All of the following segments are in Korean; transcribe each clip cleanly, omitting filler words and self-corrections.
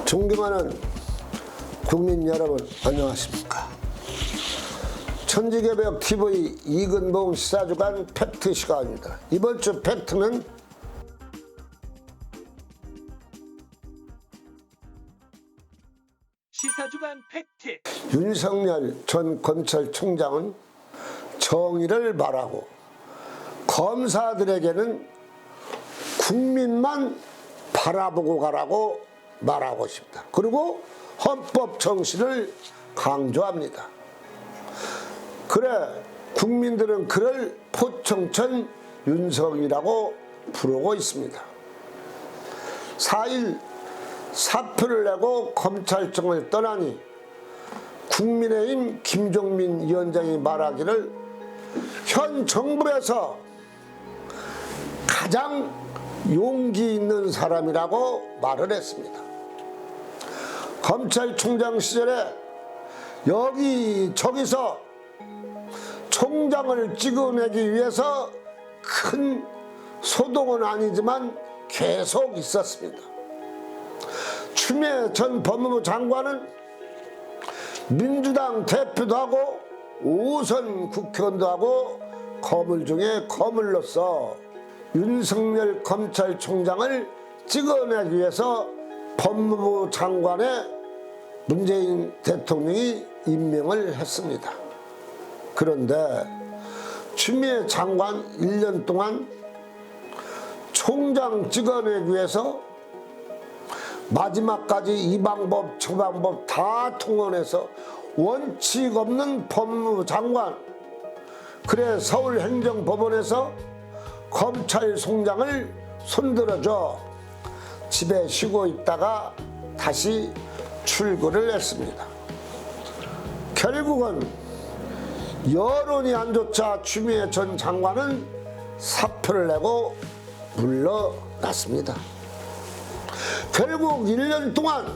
존경하는 국민 여러분, 안녕하십니까? 천지개벽 TV 이근봉 시사주간 팩트 시간입니다. 이번 주 팩트는 시사주간 팩트. 윤석열 전 검찰총장은 정의를 말하고 검사들에게는 국민만 바라보고 가라고 말하고 싶다. 그리고 헌법 정신을 강조합니다. 그래, 국민들은 그를 포청천 윤석이라고 부르고 있습니다. 4일 사표를 내고 검찰청을 떠나니 국민의힘 김종민 위원장이 말하기를 현 정부에서 가장 용기 있는 사람이라고 말을 했습니다. 검찰총장 시절에 여기저기서 총장을 찍어내기 위해서 큰 소동은 아니지만 계속 있었습니다. 추미애 전 법무부 장관은 민주당 대표도 하고 5선 국회의원도 하고 거물 중에 거물로서 윤석열 검찰총장을 찍어내기 위해서 법무부 장관에 문재인 대통령이 임명을 했습니다. 그런데 추미애 장관 1년 동안 총장 찍어내기 위해서 마지막까지 이 방법 저 방법 다 통원해서 원칙 없는 법무부 장관, 그래 서울행정법원에서 검찰총장을 손들어줘 집에 쉬고 있다가 다시 출근을 했습니다. 결국은 여론이 안 좋자 추미애 전 장관은 사표를 내고 물러났습니다. 결국 1년 동안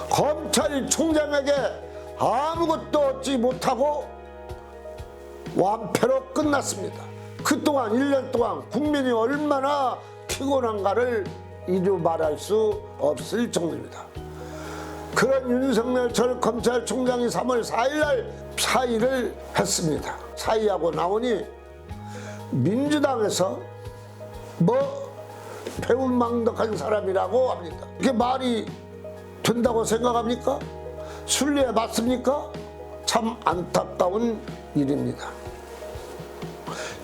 검찰총장에게 아무것도 얻지 못하고 완패로 끝났습니다. 그동안 1년 동안 국민이 얼마나 피곤한가를 이루 말할 수 없을 정도입니다. 그런 윤석열 전 검찰총장이 3월 4일날 사의를 했습니다. 사의하고 나오니 민주당에서 배은망덕한 사람이라고 합니다. 이게 말이 된다고 생각합니까? 순리에 맞습니까? 참 안타까운 일입니다.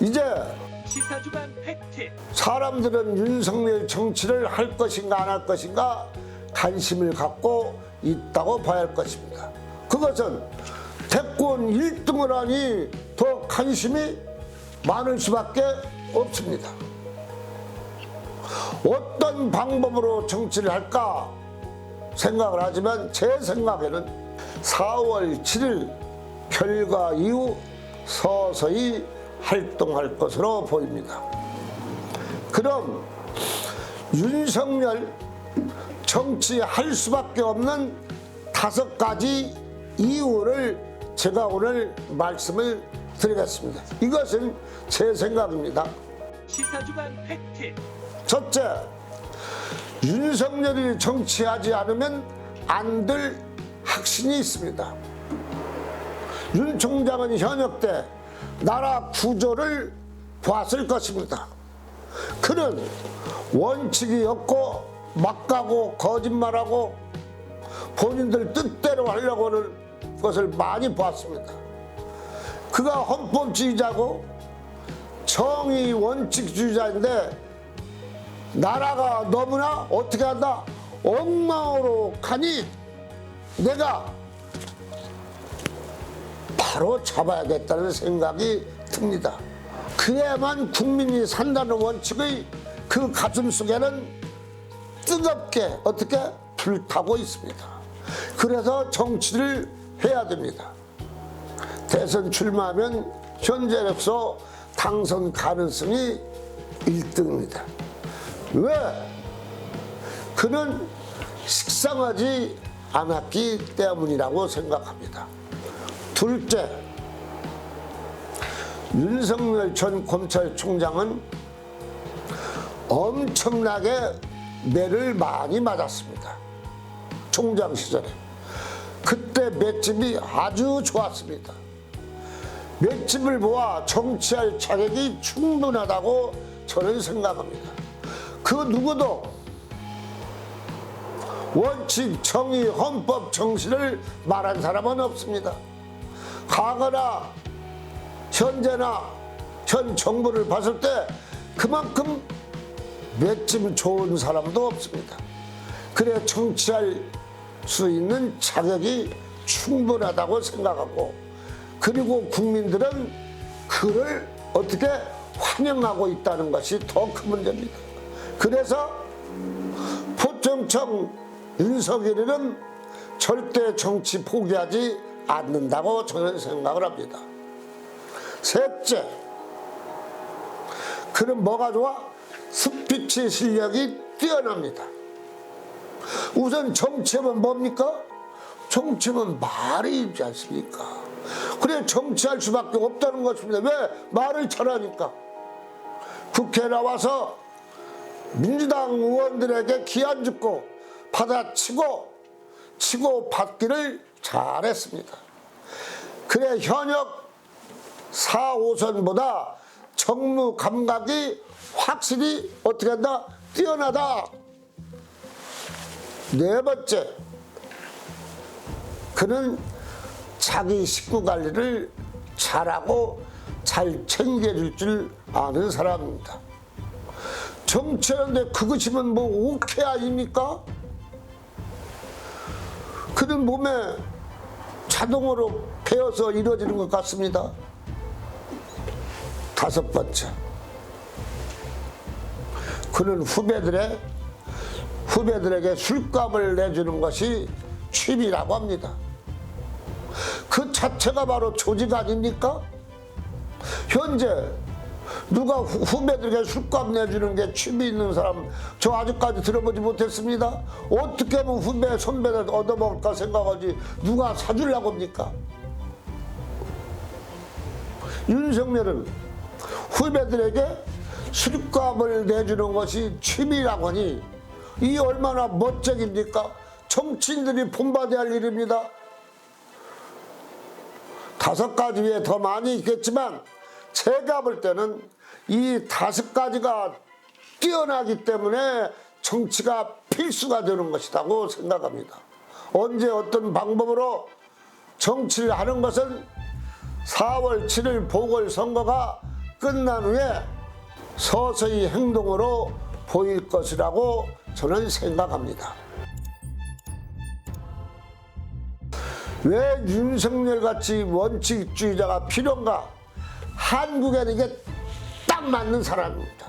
이제 시사주간 팩트. 사람들은 윤석열 정치를 할 것인가 안 할 것인가 관심을 갖고 있다고 봐야 할 것입니다. 그것은 대권 1등을 하니 더 관심이 많을 수밖에 없습니다. 어떤 방법으로 정치를 할까 생각을 하지만 제 생각에는 4월 7일 결과 이후 서서히 활동할 것으로 보입니다. 그럼 윤석열 정치할 수밖에 없는 5가지 이유를 제가 오늘 말씀을 드리겠습니다. 이것은 제 생각입니다. 시사주간 팩트. 첫째, 윤석열이 정치하지 않으면 안 될 확신이 있습니다. 윤 총장은 현역 때 나라 구조를 봤을 것입니다. 그는 원칙이 없고 막 가고 거짓말하고 본인들 뜻대로 하려고 하는 것을 많이 봤습니다. 그가 헌법주의자고 정의 원칙주의자인데 나라가 너무나 어떻게 한다? 엉망으로 가니 내가 바로 잡아야겠다는 생각이 듭니다. 그래야만 국민이 산다는 원칙의 그 가슴 속에는 뜨겁게 어떻게 불타고 있습니다. 그래서 정치를 해야 됩니다. 대선 출마하면 현재로서 당선 가능성이 1등입니다. 왜? 그는 식상하지 않았기 때문이라고 생각합니다. 둘째, 윤석열 전 검찰총장은 엄청나게 매를 많이 맞았습니다. 총장 시절에 그때 맷집이 아주 좋았습니다. 맷집을 모아 정치할 자격이 충분하다고 저는 생각합니다. 그 누구도 원칙, 정의, 헌법, 정신을 말한 사람은 없습니다. 과거나 현재나 현 정부를 봤을 때 그만큼 맷집 좋은 사람도 없습니다. 그래 정치할 수 있는 자격이 충분하다고 생각하고, 그리고 국민들은 그를 어떻게 환영하고 있다는 것이 더 큰 문제입니다. 그래서 포청청 윤석열이는 절대 정치 포기하지 않는다고 저는 생각을 합니다. 셋째, 그는 뭐가 좋아? 스피치 실력이 뛰어납니다. 우선 정치하면 뭡니까? 정치는 말이 있지 않습니까? 그래 정치할 수밖에 없다는 것입니다. 왜? 말을 잘하니까. 국회에 나와서 민주당 의원들에게 기한 죽고 받아치고 치고 받기를 잘했습니다. 그래 현역 4, 5선보다 정무 감각이 확실히 어떻게 한다? 뛰어나다. 네 번째, 그는 자기 식구 관리를 잘하고 잘 챙겨줄 줄 아는 사람입니다. 정치하는데 그것이면 뭐 오케이 아닙니까? 그는 몸에 자동으로 배어서 이루어지는 것 같습니다. 다섯 번째, 그는 후배들에게 술값을 내주는 것이 취미라고 합니다. 그 자체가 바로 조직 아닙니까? 현재 누가 후배들에게 술값 내주는 게 취미 있는 사람 저 아직까지 들어보지 못했습니다. 어떻게 하면 후배 선배들 얻어먹을까 생각하지 누가 사주려고 합니까? 윤석열은 후배들에게 술값을 내주는 것이 취미라고 하니 이 얼마나 멋쩍입니까? 정치인들이 본받아야 할 일입니다. 다섯 가지 외에 더 많이 있겠지만 제가 볼 때는 이 다섯 가지가 뛰어나기 때문에 정치가 필수가 되는 것이라고 생각합니다. 언제 어떤 방법으로 정치를 하는 것은 4월 7일 보궐선거가 끝난 후에 서서히 행동으로 보일 것이라고 저는 생각합니다. 왜 윤석열 같이 원칙주의자가 필요한가? 한국에는 이게 딱 맞는 사람입니다.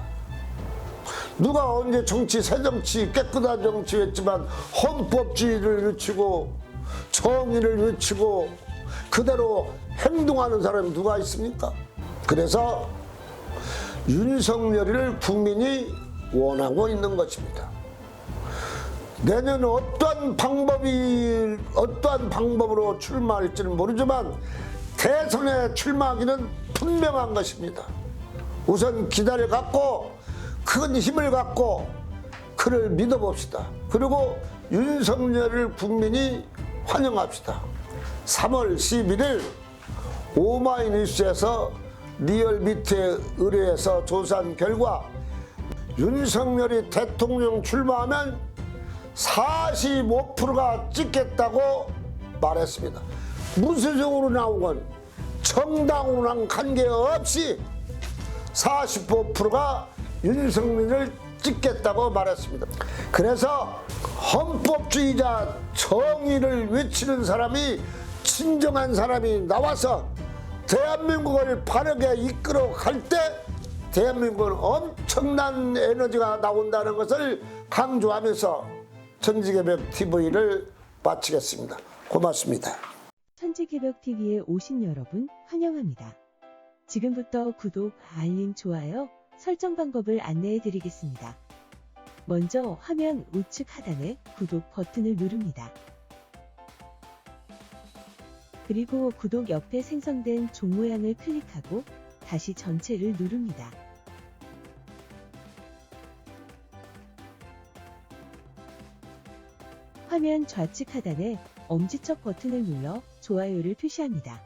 누가 언제 정치, 새정치, 깨끗한 정치 했지만 헌법주의를 외치고 정의를 외치고 그대로 행동하는 사람이 누가 있습니까? 그래서 윤석열을 국민이 원하고 있는 것입니다. 내년 어떠한 방법으로 출마할지는 모르지만 대선에 출마하기는 분명한 것입니다. 우선 기다려 갖고 큰 힘을 갖고 그를 믿어봅시다. 그리고 윤석열을 국민이 환영합시다. 3월 11일 오마이뉴스에서 리얼미터에 의뢰해서 조사한 결과 윤석열이 대통령 출마하면 45%가 찍겠다고 말했습니다. 무소속으로 나온 건 정당으로랑 관계없이 45%가 윤석열을 찍겠다고 말했습니다. 그래서 헌법주의자 정의를 외치는 사람이 진정한 사람이 나와서 대한민국을 바르게 이끌어 갈 때 대한민국은 엄청난 에너지가 나온다는 것을 강조하면서 천지개벽TV를 마치겠습니다. 고맙습니다. 천지개벽TV에 오신 여러분 환영합니다. 지금부터 구독, 알림, 좋아요, 설정 방법을 안내해 드리겠습니다. 먼저 화면 우측 하단에 구독 버튼을 누릅니다. 그리고 구독 옆에 생성된 종 모양을 클릭하고 다시 전체를 누릅니다. 화면 좌측 하단에 엄지척 버튼을 눌러 좋아요를 표시합니다.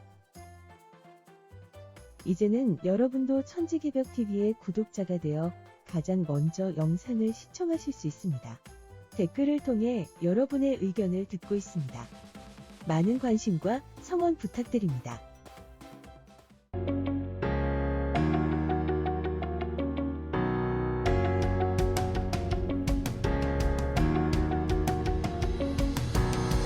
이제는 여러분도 천지개벽TV의 구독자가 되어 가장 먼저 영상을 시청하실 수 있습니다. 댓글을 통해 여러분의 의견을 듣고 있습니다. 많은 관심과 성원 부탁드립니다.